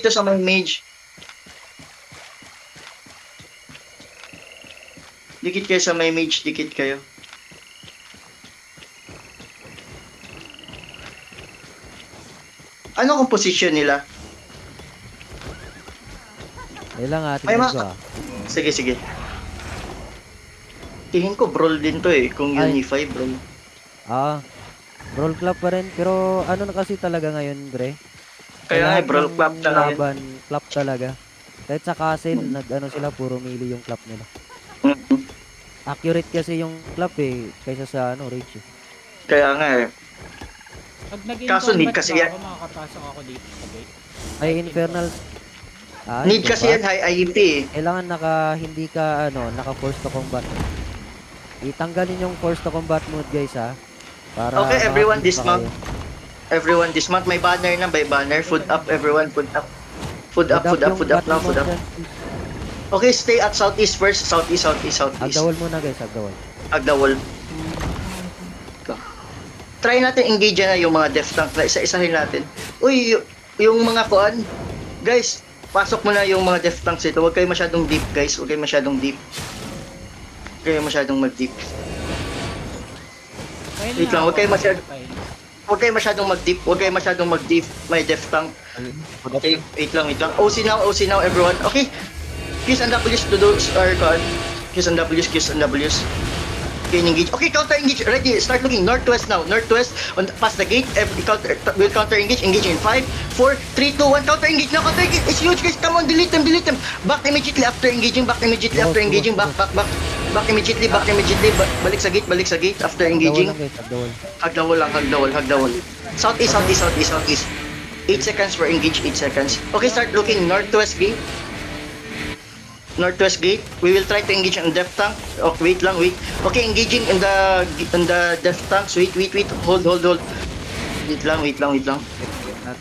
Dito sa may mage. Dikit kayo sa may mage, dikit kayo. Ano composition nila? Kailang May tingnan mga... ko ah. Sige, sige. Tingin ko brawl din to eh, kung Ay. Unify brawl. Brawl club pa rin. Pero ano na kasi talaga ngayon, Bre? Kaya nga, Lahat brawl ng club talaga yun. laban, club talaga. Kahit sa castle, nag-ano sila, puro melee yung club nila. Mhm. Accurate kasi yung club eh, kaysa sa ano, rage eh. Kaya nga eh. Pag Kaso need nag-in-combat kasi ba yan. ako, makakapasok ako dito sa gate? Ay, infernal. Need kasi yan high IEP eh. Kailangan hindi ka, naka force to combat. Itanggalin yung force to combat mode guys ha. Para Okay, everyone maka-click pa dismount. kayo. Everyone dismount. May banner na, may banner. Food up, everyone. Food up. Food up, food up, yung food up now, battle food up. mode dyan. Okay, stay at southeast first. Southeast, southeast, southeast. Agdawal muna guys, agdawal. Agdawal. Try natin engage na yung mga def tank. Isa-isahin natin. Uy, yung mga kuan. Guys, pasok mo na yung mga def tanks ito. Huwag kayo masyadong deep, guys. Huwag kayo masyadong deep. Huwag kayo masyadong mag-deep. File Wait na lang, ako, huwag kayo masyadong... file. Huwag kayo masyadong mag-deep. Huwag kayo masyadong mag-deep. May def tank. Okay, wait lang, wait lang. OC now, everyone. Okay. Qs and Ws to those are kuan. Qs and Ws, Qs and Ws. Okay, engage. Okay, counter engage. Ready. Start looking northwest now. Northwest on past the gate. Will counter engage. Engage in 5, 4, 3, 2, 1. Counter engage now. Counter engage. It's huge, guys. Come on, delete them, delete them. Back immediately after engaging. Back immediately after engaging. Back. Back immediately. Balik sa gate after engaging. Agdawal lang guys, agdawal. Hagdawal. Southeast. 8 seconds for engage. 8 seconds. Okay, start looking northwest gate. Northwest gate. We will try to engage on def tank. Oh, wait lang, wait. Okay, engaging in the def tanks. Wait. Hold. Wait lang.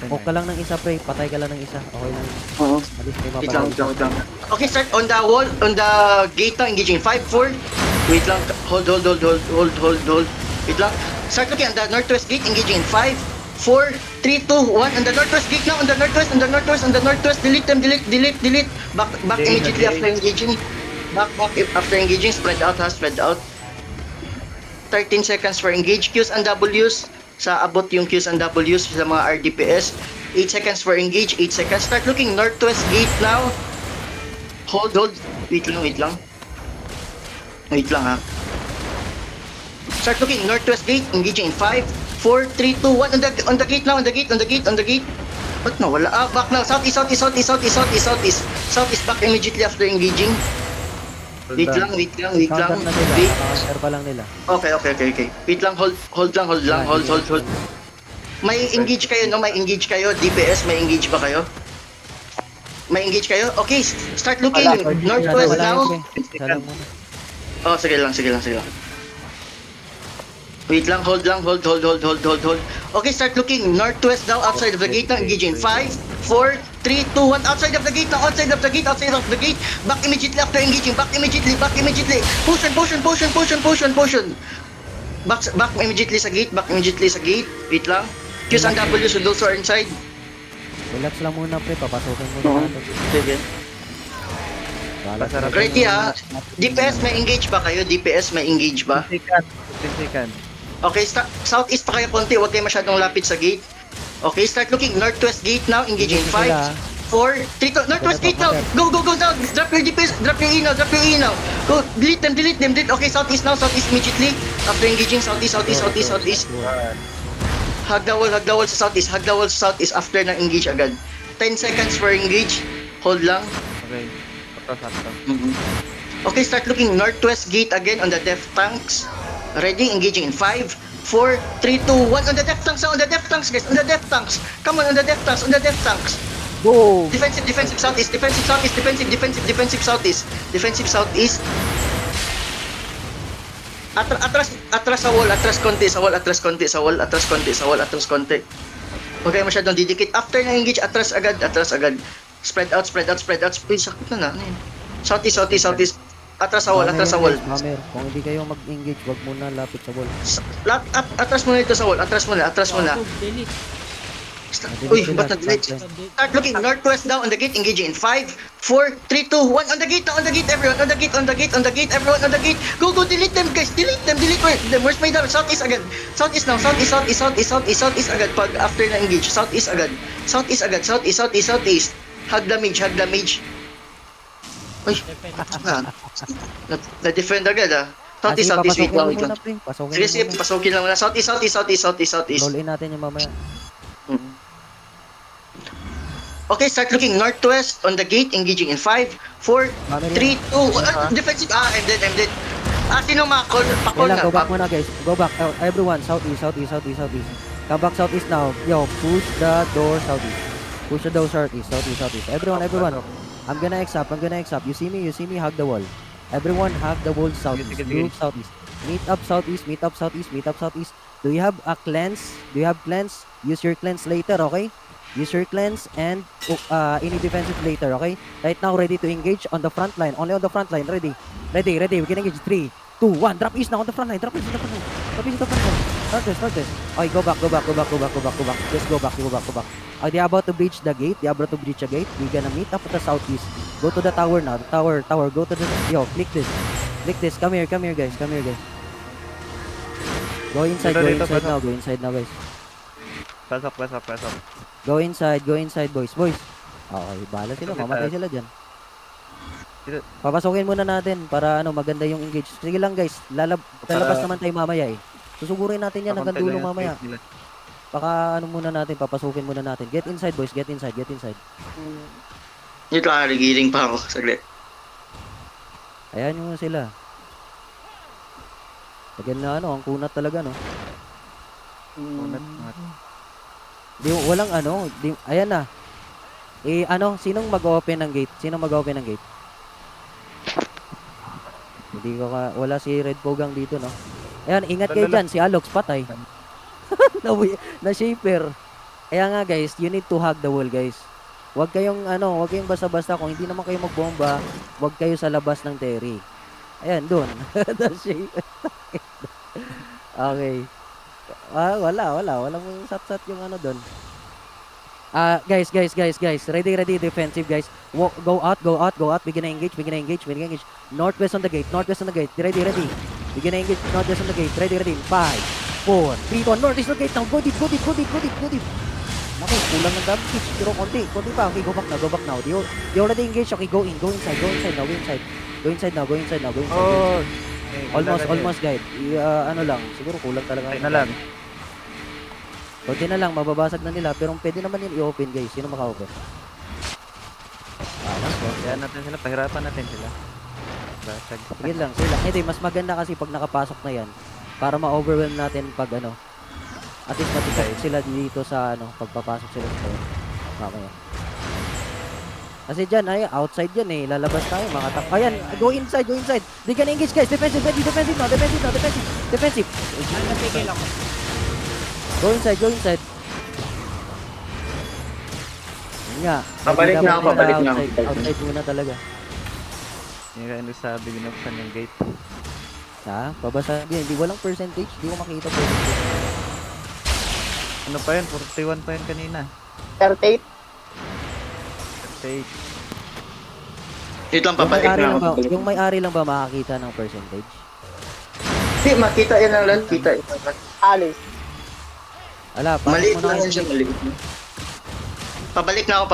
Poke ka lang ng isa pre, patay ka lang ng isa. Okay lang. Oo. Alis may Wait mapatay. lang. Okay, start on the wall, on the gate now, engaging 5, 4. Wait lang. Hold. Wait lang. Start looking on the northwest gate, engaging in 5, 4, 3, 2, 1. On the northwest gate now, on the northwest. Delete them. Back immediately after engaging. Back after engaging. Spread out. 13 seconds for engage. Qs and Ws. Sa abot yung Qs and Ws sa mga RDPS. 8 seconds for engage. 8 seconds. Start looking northwest gate now. Hold. Wait lang ha. Start looking northwest gate. Engaging in 5, 4, 3, 2, 1. On the gate now. On the gate. Ba't nawala? Back now. Southeast. Southeast. Back immediately after engaging. Wait lang. Counter na sila, Wait. counter pa lang nila. Okay. Wait lang, hold lang. May engage kayo, no? May engage kayo. DPS, may engage ba kayo? May engage kayo? Okay, start looking. Northwest Wala now. yun, pre. Isa lang muna. Oh, sige lang. Wait lang, hold. Okay, start looking. Northwest now, outside of the gate now. Engaging 5, 4, 3, 2, 1. Outside of the gate now. Back immediately after engaging. Back immediately. Potion. Back immediately sa gate. Wait lang. Qs and Ws and those who are inside. Relax lang muna pre, papasukin muna natin. Sige. Bahala sa Ready ha? DPS, may engage ba kayo? 15 seconds. Okay, southeast pa kayo konti. Huwag kayo masyadong lapit sa gate. Okay, start looking. Northwest gate now. Engaging 5, 4, 3, 2. Northwest gate now. Go now. Drop your DPS. Drop your E now. Go. Delete them. Okay, southeast now. Southeast immediately. After engaging, southeast. Hagdawal sa southeast. After na engage agad. 10 seconds for engage. Hold lang. Okay. Okay, start looking northwest gate again on the def tanks. Ready, engaging in 5, 4, 3, 2, 1. On the def tanks, guys. Come on, on the def tanks. Go! Defensive southeast. Atras sa wall, atras konti. Okay, masyadong didikit. After na engage, atras agad. Spread out. Uy, sakit na. Ano yun? Southeast. Atras sa wall. Hammer. Kung hindi kayo mag-engage, wag muna lapit sa wall. Atras muna ito sa wall. Oh, delete. Uy, ba't nag-delete? Start looking northwest now on the gate, engaging in 5, 4, 3, 2, 1. On the gate now, on the gate, everyone. On the gate, on the gate, on the gate, everyone on the gate. Go, go, delete them, guys. Delete them, delete them. Where's my damage? Southeast agad. Southeast now, southeast, southeast, southeast, southeast, southeast agad. Pag after na engage, southeast agad. Southeast agad, southeast, southeast, southeast. Hug damage, hug damage. Uy, na-defend agad ah. Southeast, southeast, wait lang, wait lang. Pasokin Sige, sige, mo muna. pasukin lang muna. Southeast, southeast, southeast, southeast, southeast. Roll in natin yung mamaya. Okay, start looking northwest on the gate, engaging in 5, 4, 3, 2, defensive. I'm dead. Sino makakol? Pakol Kailan, na. go back muna guys. Go back. Everyone, southeast, southeast, southeast, southeast. Come back southeast now. Yo, push the door southeast. Push the door southeast, southeast, southeast. Everyone. I'm gonna X up. You see me, hug the wall. Everyone hug the wall southeast. Move southeast. Meet up southeast. Do you have a cleanse? Use your cleanse later, okay? Use your cleanse and any defensive later, okay? Right now, ready to engage on the front line. Only on the front line. Ready. We can engage. 3, 2, 1. Drop east now on the front line. Start this. Okay, go back. Just go back. They are about to breach the gate. We're gonna meet up at the southeast. Go to the tower now. The tower. Go to the... Yo, click this. Come here, guys. Go inside now, guys. Pasok. Go inside, boys. Okay, bahala sila. Mamatay sila dyan. Papasokin muna natin para maganda yung engage. Sige lang guys, lalabas naman tayo mamaya eh. Susugurin natin yan hanggang dulo mamaya. Muna natin, papasukin muna natin. Get inside boys, get inside. Dito lang, nagiling pa ako. Saglit. Ayan yung sila. Maganda ang kunat talaga no. Walang ayan na. Sinong mag-open ng gate? Wala si Red Pogang dito, no? Ayan, ingat kayo dyan. Si Alox, patay. na shaper. Kaya nga, guys, you need to hug the wall, guys. Huwag kayong basta-basta. Kung hindi naman kayo magbomba, huwag kayo sa labas ng Terry. Ayan, dun. The shaper. Okay. Walang sat-sat yung dun. Guys. Ready, defensive, guys. Go out. We're gonna engage. Northwest on the gate. Ready. We're gonna engage northwest on the gate. Ready. 5, 4, 3, 2, northeast on the gate now. Go deep. Naku, kulang ng damage. Pero konti pa. Okay, go back now. They already engaged. Okay, go inside now. Oh, Almost, guys. Lang. Siguro kulang talaga. Ay na lang. Konti na lang, mababasag na nila. Pero pwede naman yun i-open, guys. Sino maka-open? Kaya natin sila, pahirapan natin sila. Basag. Sige lang. Hindi, mas maganda kasi pag nakapasok na yan. Para ma-overwhelm natin pag at least matipag sila dito sa pagpapasok sila sa mamaya. Kasi dyan, outside yan eh. Lalabas tayo, makatak. Ayan, go inside. Di ka na-engage, guys. Defensive now. Defensive. Napigil ako. Go inside. Yun nga. Pabalik na ako. Outside muna talaga. Yung kaya sabi, binuksan yung gate. Pabasa. Hindi, walang percentage. Hindi ko makita percentage. Ano pa yun? 41 pa yun kanina. 38. 38. Dito lang, pabalik na ako. Yung may-ari lang ba makakita ng percentage? Hindi, makita yan lang lang. Kita yan lang. Alis. Ala, Maliit lang yan siya, maliit. Pabalik na ako.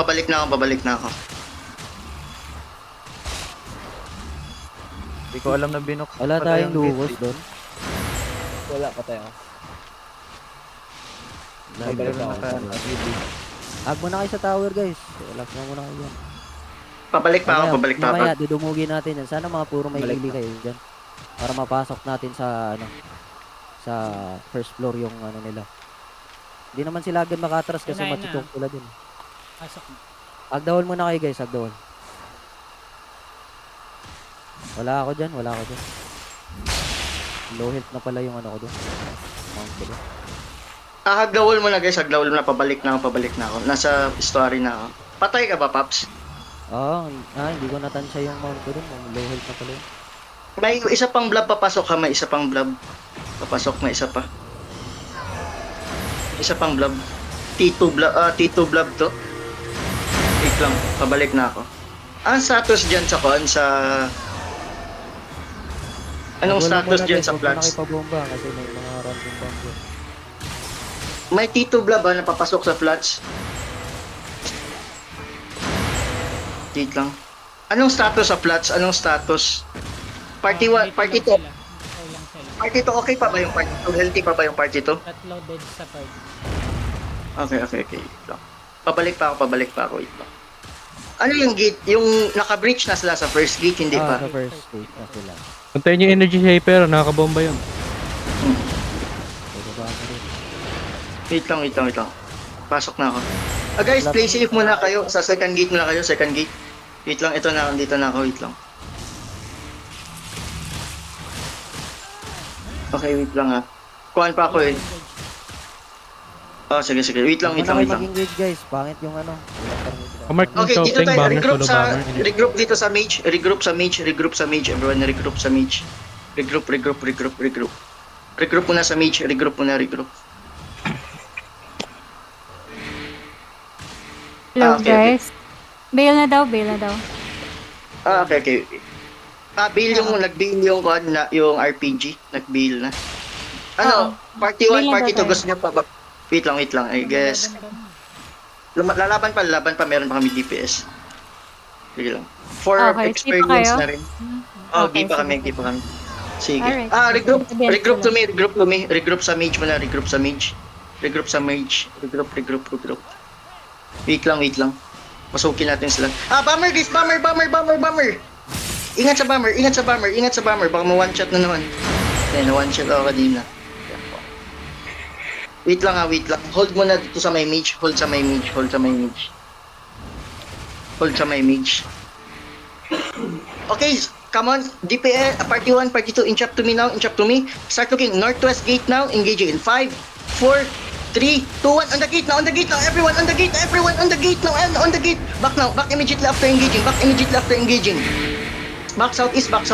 Hindi ko alam na binuksan. Wala pa tayong yung gate. lukos doon. Wala pa tayo. Pero Hag muna kayo sa tower, guys. Relax na muna kayo dyan. Pabalik pa ako. Mamaya, dudumugin natin yan. Sana mga puro may hili kayo dyan. Para mapasok natin sa sa first floor yung nila. Hindi naman sila agad makatras kasi Yun na. matutok sila dun. Pasok na. Agdawal muna kayo, guys. Agdawal. Wala ako dyan. Low health na pala yung ko dun. Mount ko dun. Hagdawal mo na guys, hagdawal mo na. Pabalik na ako. Nasa story na ako. Patay ka ba, Paps? Oo. Hindi ko natansya yung mount ko dun. Low health na pala yun. May isa pang blob papasok ha, may isa pang blob. Papasok, may isa pa. Isa pang blob. T2 blob to. Wait lang, pabalik na ako. Ang status dyan sa con, sa... Anong Wala status muna, dyan guys, sa huwag plants? na nakipabomba kasi may mga random bomb dyan. May T2 blob ba na papasok sa flats? Wait lang. Anong status sa flats? Anong status? Party 1, party 2. Okay lang sila. Party 2, okay pa ba yung party 2? Healthy pa ba yung party 2? Not loaded sa party. Okay. Wait lang. Pabalik pa ako. Wait lang. Ano yung gate? Yung naka-breach na sila sa first gate, hindi pa? Sa first stage na sila. Puntayin yung energy shaper, nakakabomba yun. Pwede ba ako rin? Wait lang. Pasok na ako. Guys, play safe muna kayo. Sa second gate muna kayo, second gate. Wait lang, ito na, dito na ako, wait lang. Okay, wait lang ha. Kuhaan pa ako eh. Oh, sige. Wait lang. Huwag na kayo mag-engage guys, pangit yung ano. Kamark ng Okay, dito Chopeng, tayo. bomber, solo bomber. Regroup dito sa mage. Regroup sa mage. Everyone, regroup sa mage. Regroup. Regroup muna sa mage. Regroup. Hello okay. guys. Bail na daw. Okay. Bail yung, nag-bail yung, yung RPG. Nag-bail na. Ano, party 1, Bail na party 2, daw tayo. gusto niya pa ba? Wait lang, I guess. Lalaban pa, meron pa kami DPS. Sige lang. For Okay, experience keep pa kayo? na rin. Oh, Okay, keep pa kami. Sige. Alright. Regroup to me. Regroup sa mage muna, regroup sa mage. Regroup. Wait lang. Pasukin natin sila. Bomber guys, bomber. Ingat sa bomber. Baka ma-one shot na naman. Na-one shot ako kanina. Wait lang. Hold muna dito sa my mage. Hold sa my mage. Okay, come on. DPS, party 1, party 2, inch up to me now. Start looking northwest gate now. Engaging in 5, 4, 3, 2, 1. On the gate now. Everyone on the gate now. And on the gate. Back now. Back immediately after engaging. Back southeast. Come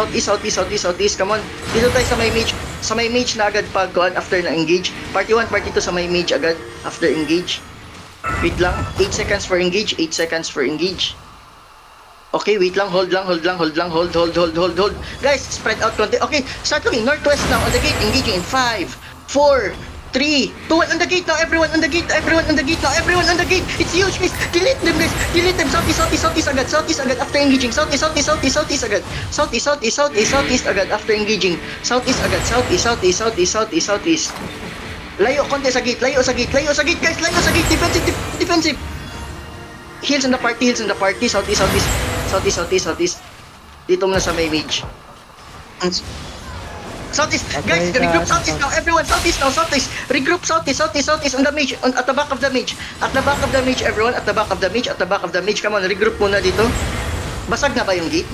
on. Dito tayo sa my mage. Sa my mage na agad pag after na engage. Party 1, party 2 sa my mage agad after engage. Wait lang. 8 seconds for engage. Okay, wait lang. Hold. Guys, spread out konti. Okay, start looking northwest now. On the gate, engaging in 5, 4, 3, 2, 1. On the gate now. Everyone on the gate. It's huge, guys. Delete them. Southeast agad. After engaging. Southeast agad. Southeast agad after engaging. Southeast. Layo konti sa gate. Layo sa gate, guys. Defensive. Heals in the party. Southeast. Dito muna sa may mage. Southeast, guys, Okay, regroup southeast now. Everyone, southeast. Regroup southeast on the mage, at the back of the mage. Everyone, at the back of the mage. Come on, regroup muna dito. Basag na ba yung gate?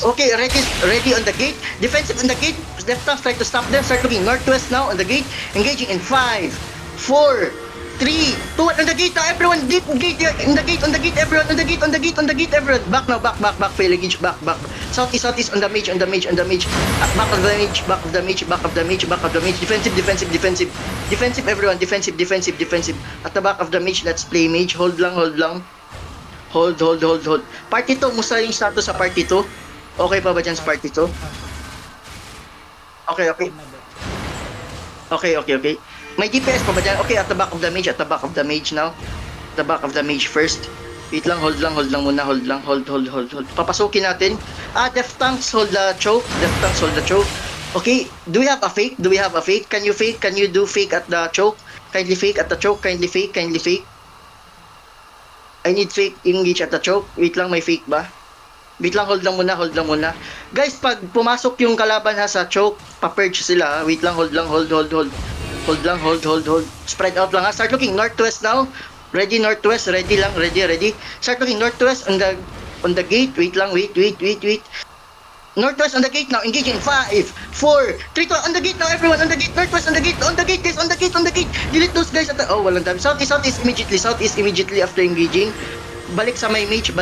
Okay, ready on the gate. Defensive on the gate. Left flank, try to stop them. Start looking northwest now on the gate. Engaging in 5, 4, 3, 2, 1. On the gate now, everyone. Deep gate. On the gate. Everyone. On the gate. Everyone. Back now. Back. Fail engage. Back. Southeast. On the mage. Back of the mage. Defensive. Everyone. Defensive. At the back of the mage. Let's play mage. Hold lang. Hold. Party 2. Musta yung status sa party 2? Okay pa ba dyan sa party 2? Okay. May DPS pa ba dyan? Okay, at the back of the mage now. The back of the mage first. Wait lang, hold lang muna, hold. Papasukin natin. Def tanks, hold the choke. Okay, do we have a fake? Can you fake? Can you do fake at the choke? Kindly fake at the choke, kindly fake. I need fake engage at the choke. Wait lang, may fake ba? Wait lang, hold lang muna. Guys, pag pumasok yung kalaban sa choke, pa-purge sila. Wait lang, hold. Spread out lang ha. Start looking northwest now. Ready northwest. Ready. Start looking northwest on the gate. Wait. Northwest on the gate now. Engaging 5, 4, 3, 2. On the gate now, everyone. On the gate. Northwest on the gate. Guys. On the gate. Delete those guys at the... Oh, walang dami. Southeast immediately after engaging. Balik sa my mage.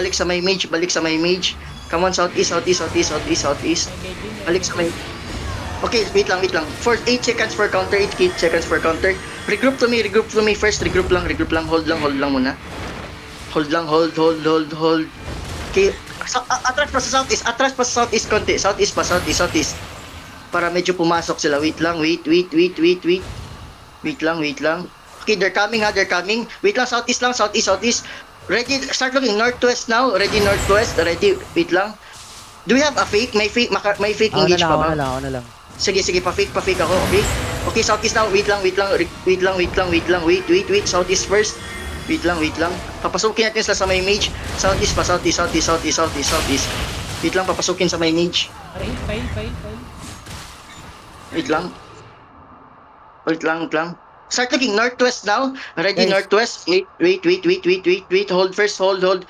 Come on, southeast. Balik sa my... Okay, wait lang. For 8 seconds for counter. Regroup to me first. Regroup lang, hold lang muna. Hold. Okay, atras pa sa southeast konti. Southeast. Para medyo pumasok sila. Wait lang. Wait lang. Okay, they're coming. Wait lang, southeast. Ready, start looking northwest now. Ready, northwest. Ready, wait lang. Do you have a fake? May fake engage pa ba? Ako na lang. Sige, pa-fake ako, okay? Okay, southeast now. Wait lang. Wait. Southeast first. Wait lang. Papasukin natin sila sa may mage. Southeast. Wait lang, papasukin sa may mage. Fail. Wait lang. Start looking northwest now. Ready, Guys. northwest. Wait. Hold first, hold.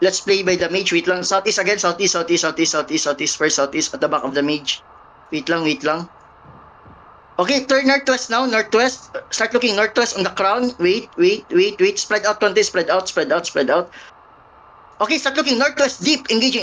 Let's play by the mage. Wait lang. Southeast again. Southeast first. Southeast at the back of the mage. Wait lang. Okay, turn northwest now. Northwest. Start looking northwest on the crown. Wait. Spread out, 20. Spread out. Okay, start looking northwest deep. Engaging.